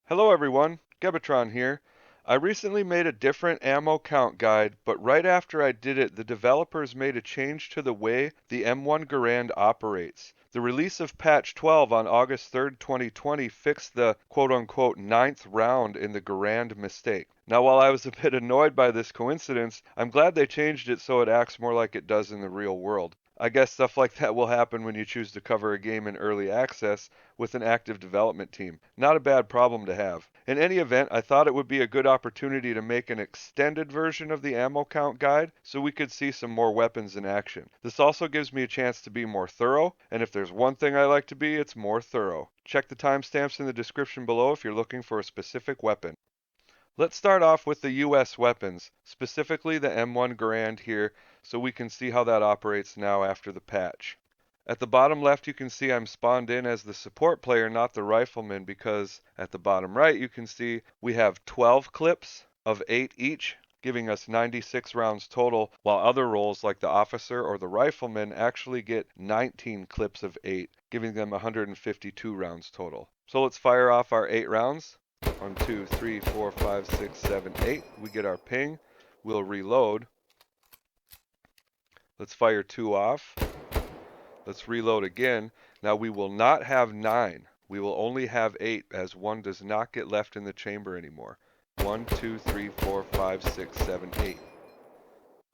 Hello everyone, Gebatron here. I recently made a different ammo count guide, but right after I did it, the developers made a change to the way the M1 Garand operates. The release of patch 12 on August 3rd, 2020 fixed the quote-unquote ninth round in the Garand mistake. Now while I was a bit annoyed by this coincidence, I'm glad they changed it so it acts more like it does in the real world. I guess stuff like that will happen when you choose to cover a game in early access with an active development team. Not a bad problem to have. In any event, I thought it would be a good opportunity to make an extended version of the ammo count guide so we could see some more weapons in action. This also gives me a chance to be more thorough, and if there's one thing I like to be, it's more thorough. Check the timestamps in the description below if you're looking for a specific weapon. Let's start off with the US weapons, specifically the M1 Garand here, so we can see how that operates now after the patch. At the bottom left you can see I'm spawned in as the support player, not the rifleman, because at the bottom right you can see we have 12 clips of 8 each, giving us 96 rounds total, while other roles like the officer or the rifleman actually get 19 clips of 8, giving them 152 rounds total. So let's fire off our 8 rounds. 1, 2, 3, 4, 5, 6, 7, 8. We get our ping. We'll reload. Let's fire 2 off. Let's reload again. Now we will not have 9. We will only have 8 as 1 does not get left in the chamber anymore. 1, 2, 3, 4, 5, 6, 7, 8.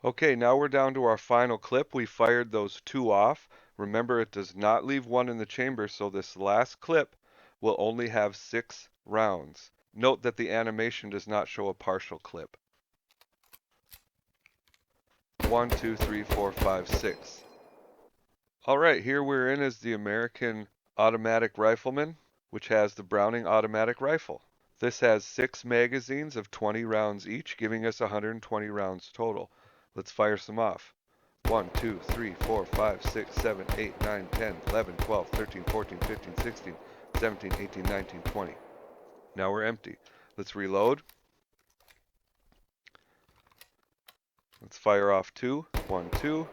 Okay, now we're down to our final clip. We fired those 2 off. Remember, it does not leave 1 in the chamber, so this last clip will only have 6 rounds. Note that the animation does not show a partial clip. 1, 2, 3, 4, 5, 6. Alright, here we're in as the American Automatic Rifleman, which has the Browning Automatic Rifle. This has 6 magazines of 20 rounds each, giving us 120 rounds total. Let's fire some off. 1, 2, 3, 4, 5, 6, 7, 8, 9, 10, 11, 12, 13, 14, 15, 16, 17, 18, 19, 20. Now we're empty. Let's reload. Let's fire off 2. 1, 2.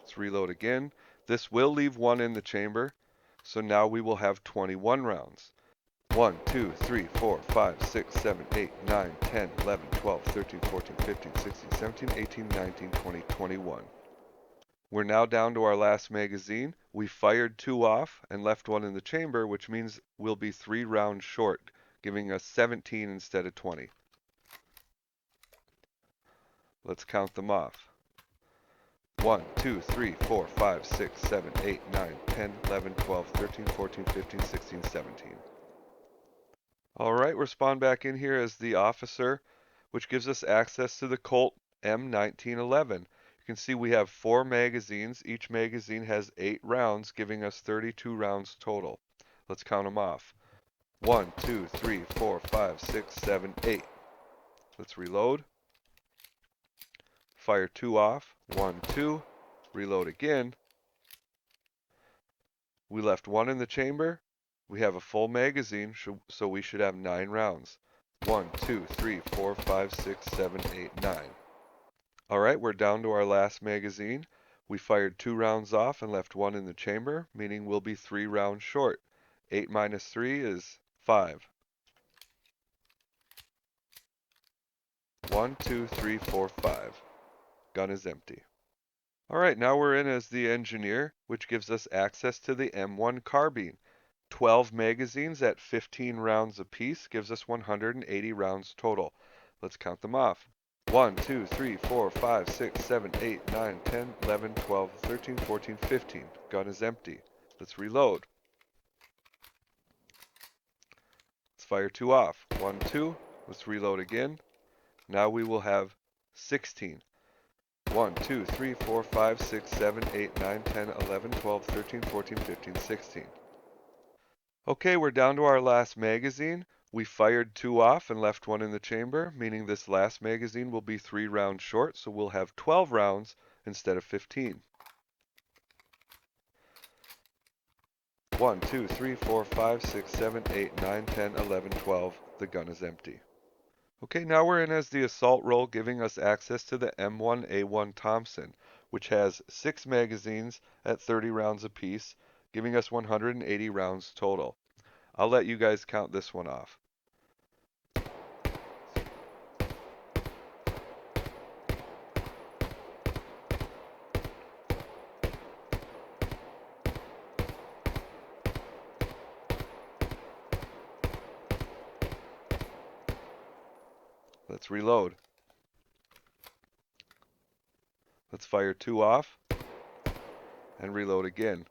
Let's reload again. This will leave 1 in the chamber, so now we will have 21 rounds. 1, 2, 3, 4, 5, 6, 7, 8, 9, 10, 11, 12, 13, 14, 15, 16, 17, 18, 19, 20, 21. We're now down to our last magazine. We fired 2 off and left 1 in the chamber, which means we'll be 3 rounds short, giving us 17 instead of 20. Let's count them off. 1, 2, 3, 4, 5, 6, 7, 8, 9, 10, 11, 12, 13, 14, 15, 16, 17. Alright, we're spawned back in here as the officer, which gives us access to the Colt M1911. You can see we have 4 magazines. Each magazine has 8 rounds, giving us 32 rounds total. Let's count them off. 1, 2, 3, 4, 5, 6, 7, 8. Let's reload. Fire 2 off. 1, 2. Reload again. We left 1 in the chamber. We have a full magazine, so we should have 9 rounds. 1, 2, 3, 4, 5, 6, 7, 8, 9. Alright, we're down to our last magazine. We fired 2 rounds off and left 1 in the chamber, meaning we'll be 3 rounds short. 8 minus 3 is 5. 1, 2, 3, 4, 5. Gun is empty. Alright, now we're in as the engineer, which gives us access to the M1 Carbine. 12 magazines at 15 rounds apiece gives us 180 rounds total. Let's count them off. 1, 2, 3, 4, 5, 6, 7, 8, 9, 10, 11, 12, 13, 14, 15. Gun is empty. Let's reload. Let's fire 2 off. 1, 2. Let's reload again. Now we will have 16. 1, 2, 3, 4, 5, 6, 7, 8, 9, 10, 11, 12, 13, 14, 15, 16. Okay, we're down to our last magazine. We fired 2 off and left 1 in the chamber, meaning this last magazine will be 3 rounds short, so we'll have 12 rounds instead of 15. 1, 2, 3, 4, 5, 6, 7, 8, 9, 10, 11, 12. The gun is empty. Okay, now we're in as the assault role, giving us access to the M1A1 Thompson, which has 6 magazines at 30 rounds apiece, giving us 180 rounds total. I'll let you guys count this one off. Let's reload. Let's fire 2 off and reload again.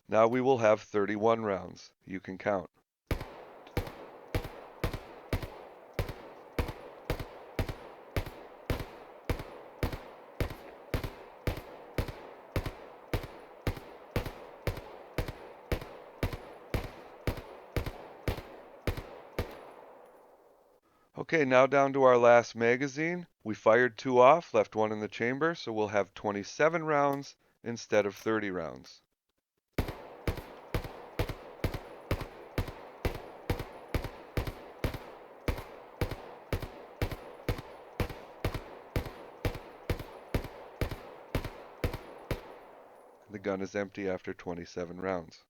Now we will have 31 rounds. You can count. Okay, now down to our last magazine. We fired 2 off, left 1 in the chamber, so we'll have 27 rounds instead of 30 rounds. The gun is empty after 27 rounds.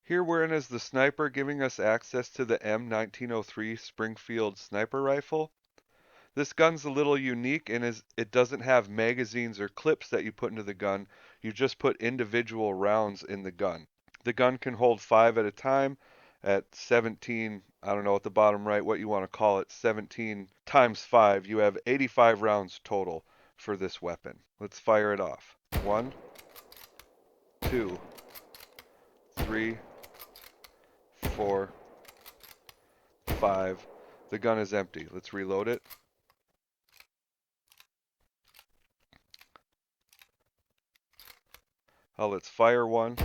Here we're in as the sniper, giving us access to the M1903 Springfield Sniper rifle. This gun's a little unique in as it doesn't have magazines or clips that you put into the gun. You just put individual rounds in the gun. The gun can hold 5 at a time at 17, I don't know at the bottom right what you want to call it, 17 times 5. You have 85 rounds total for this weapon. Let's fire it off. 1, 2, 3, 4, 5. The gun is empty. Let's reload it. Let's fire 1.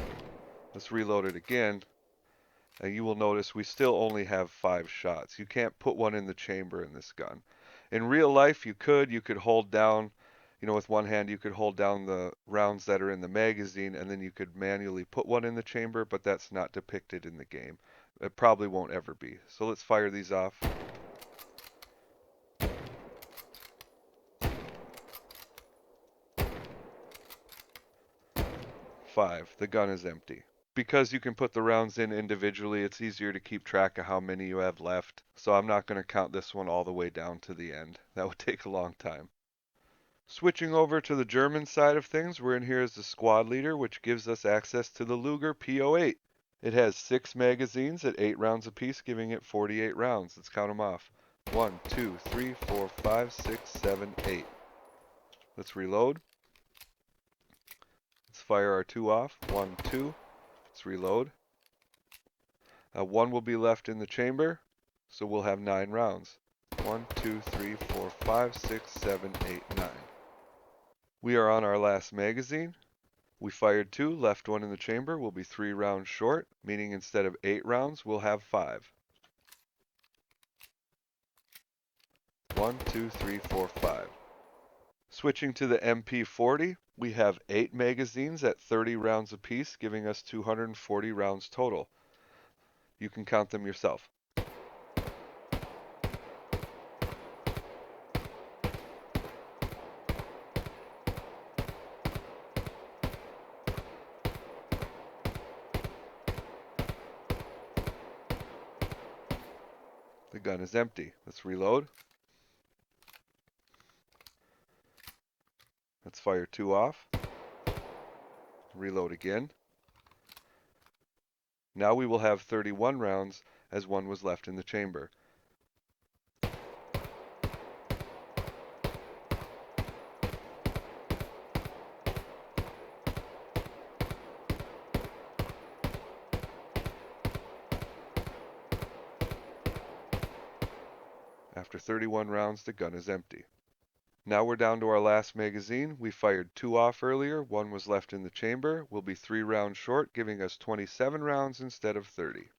Let's reload it again. And you will notice we still only have 5 shots. You can't put one in the chamber in this gun. In real life, you could hold down, with one hand you could hold down the rounds that are in the magazine, and then you could manually put one in the chamber, but that's not depicted in the game. It probably won't ever be. So let's fire these off. 5. The gun is empty. Because you can put the rounds in individually, it's easier to keep track of how many you have left. So I'm not going to count this one all the way down to the end. That would take a long time. Switching over to the German side of things, we're in here as the squad leader, which gives us access to the Luger P38. It has 6 magazines at 8 rounds apiece, giving it 48 rounds. Let's count them off. 1, 2, 3, 4, 5, 6, 7, 8. Let's reload. Let's fire our 2 off. 1, 2. Let's reload. 1 will be left in the chamber, so we'll have 9 rounds. 1, 2, 3, 4, 5, 6, 7, 8, 9. We are on our last magazine. We fired 2, left 1 in the chamber. We'll be 3 rounds short, meaning instead of 8 rounds, we'll have 5. 1, 2, 3, 4, 5. Switching to the MP40, we have 8 magazines at 30 rounds apiece, giving us 240 rounds total. You can count them yourself. The gun is empty. Let's reload. Let's fire 2 off. Reload again. Now we will have 31 rounds as 1 was left in the chamber. After 31 rounds, the gun is empty. Now we're down to our last magazine. We fired 2 off earlier, 1 was left in the chamber. We'll be 3 rounds short, giving us 27 rounds instead of 30.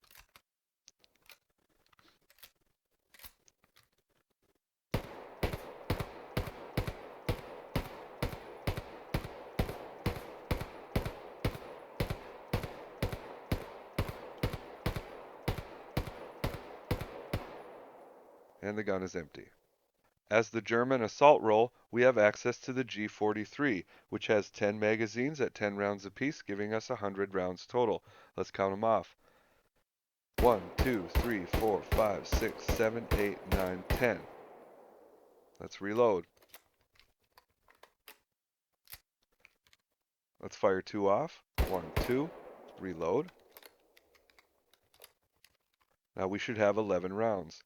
And the gun is empty. As the German assault role, we have access to the G43, which has 10 magazines at 10 rounds apiece, giving us 100 rounds total. Let's count them off. 1, 2, 3, 4, 5, 6, 7, 8, 9, 10. Let's reload. Let's fire 2 off. 1, 2. Reload. Now we should have 11 rounds.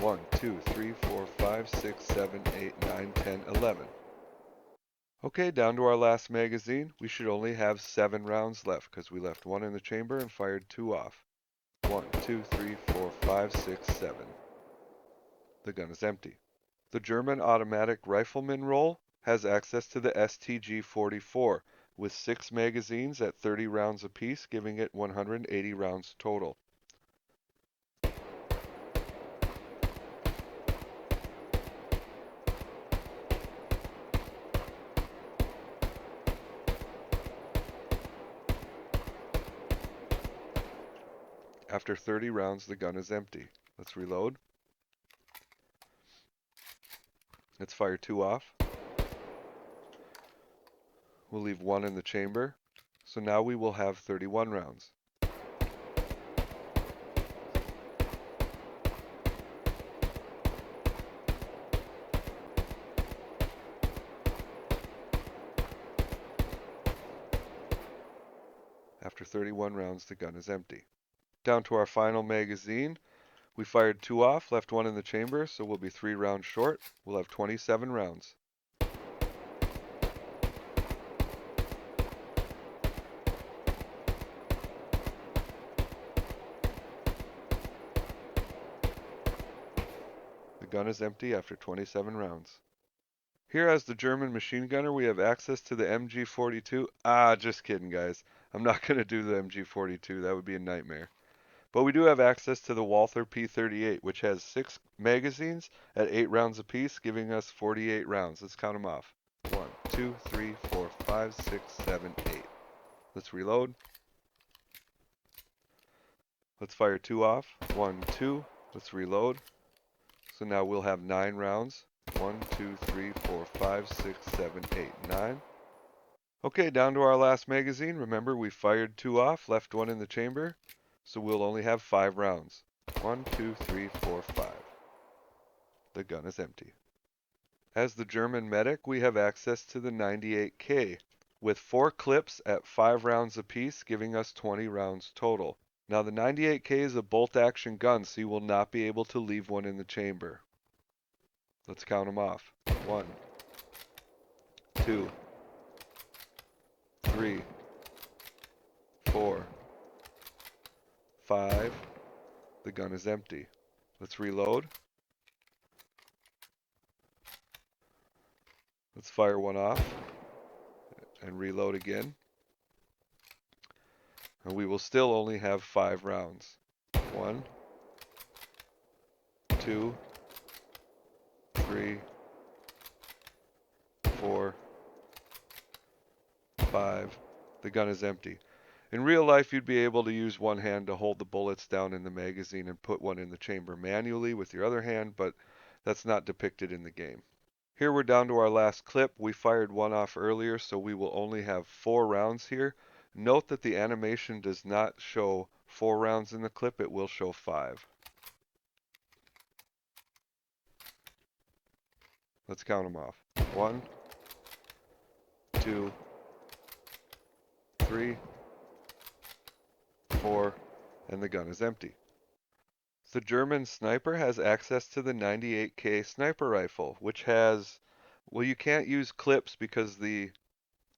1, 2, 3, 4, 5, 6, 7, 8, 9, 10, 11. Okay, down to our last magazine. We should only have 7 rounds left because we left 1 in the chamber and fired 2 off. 1, 2, 3, 4, 5, 6, 7. The gun is empty. The German automatic rifleman roll has access to the STG-44 with 6 magazines at 30 rounds apiece, giving it 180 rounds total. After 30 rounds, the gun is empty. Let's reload. Let's fire 2 off. We'll leave 1 in the chamber. So now we will have 31 rounds. After 31 rounds, the gun is empty. Down to our final magazine. We fired 2 off, left 1 in the chamber, so we'll be 3 rounds short. We'll have 27 rounds. The gun is empty after 27 rounds. Here as the German machine gunner, we have access to the MG42. Just kidding, guys. I'm not going to do the MG42. That would be a nightmare. But we do have access to the Walther P38, which has 6 magazines at 8 rounds apiece, giving us 48 rounds. Let's count them off. 1, 2, 3, 4, 5, 6, 7, 8. Let's reload. Let's fire 2 off. 1, 2. Let's reload. So now we'll have 9 rounds. 1, 2, 3, 4, 5, 6, 7, 8, 9. Okay, down to our last magazine. Remember, we fired 2 off, left 1 in the chamber. So we'll only have 5 rounds. 1, 2, 3, 4, 5. The gun is empty. As the German medic, we have access to the 98K with 4 clips at 5 rounds apiece, giving us 20 rounds total. Now the 98K is a bolt action gun, so you will not be able to leave one in the chamber. Let's count them off. 1, 2, 3, 4, 5. The gun is empty. Let's reload. Let's fire 1 off and reload again. And we will still only have 5 rounds. 1, 2, 3, 4, 5. The gun is empty. In real life, you'd be able to use one hand to hold the bullets down in the magazine and put one in the chamber manually with your other hand, but that's not depicted in the game. Here we're down to our last clip. We fired 1 off earlier, so we will only have 4 rounds here. Note that the animation does not show 4 rounds in the clip, it will show 5. Let's count them off. 1, 2, 3, 4, and the gun is empty. The German sniper has access to the 98K sniper rifle, which has, well, you can't use clips because the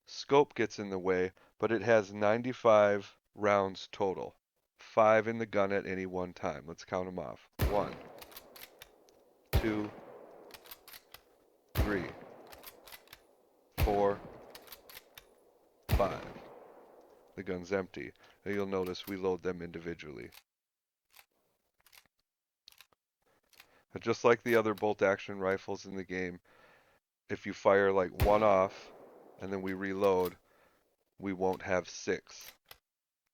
scope gets in the way, but it has 95 rounds total. 5 in the gun at any one time. Let's count them off. 1, 2, 3, 4, 5. The gun's empty. Now you'll notice we load them individually. But just like the other bolt action rifles in the game, if you fire like 1 off and then we reload, we won't have 6.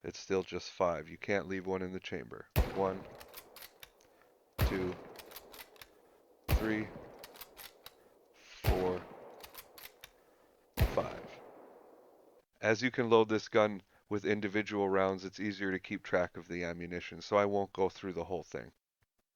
It's still just 5. You can't leave one in the chamber. 1, 2, 3, 4, 5. As you can load this gun with individual rounds, it's easier to keep track of the ammunition, so I won't go through the whole thing.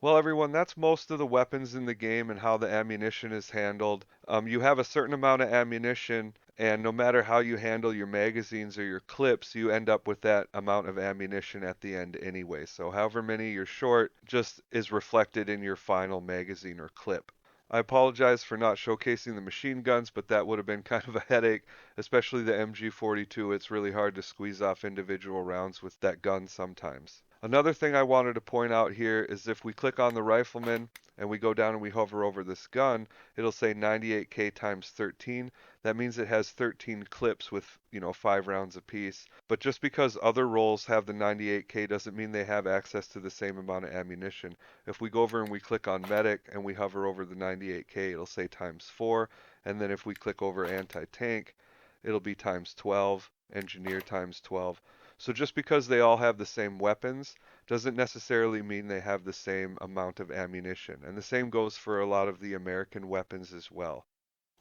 Well, everyone, that's most of the weapons in the game and how the ammunition is handled. You have a certain amount of ammunition, and no matter how you handle your magazines or your clips, you end up with that amount of ammunition at the end anyway. So, however many you're short just is reflected in your final magazine or clip. I apologize for not showcasing the machine guns, but that would have been kind of a headache, especially the MG42. It's really hard to squeeze off individual rounds with that gun sometimes. Another thing I wanted to point out here is if we click on the rifleman and we go down and we hover over this gun, it'll say 98K times 13. That means it has 13 clips with, 5 rounds apiece. But just because other roles have the 98K doesn't mean they have access to the same amount of ammunition. If we go over and we click on medic and we hover over the 98K, it'll say times 4. And then if we click over anti-tank, it'll be times 12, engineer times 12. So just because they all have the same weapons doesn't necessarily mean they have the same amount of ammunition. And the same goes for a lot of the American weapons as well.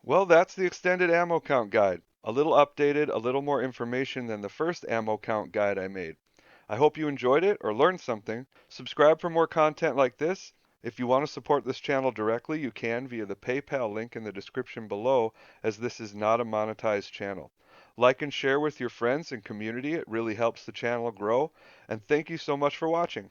Well, that's the extended ammo count guide. A little updated, a little more information than the first ammo count guide I made. I hope you enjoyed it or learned something. Subscribe for more content like this. If you want to support this channel directly, you can via the PayPal link in the description below, as this is not a monetized channel. Like and share with your friends and community. It really helps the channel grow. And thank you so much for watching.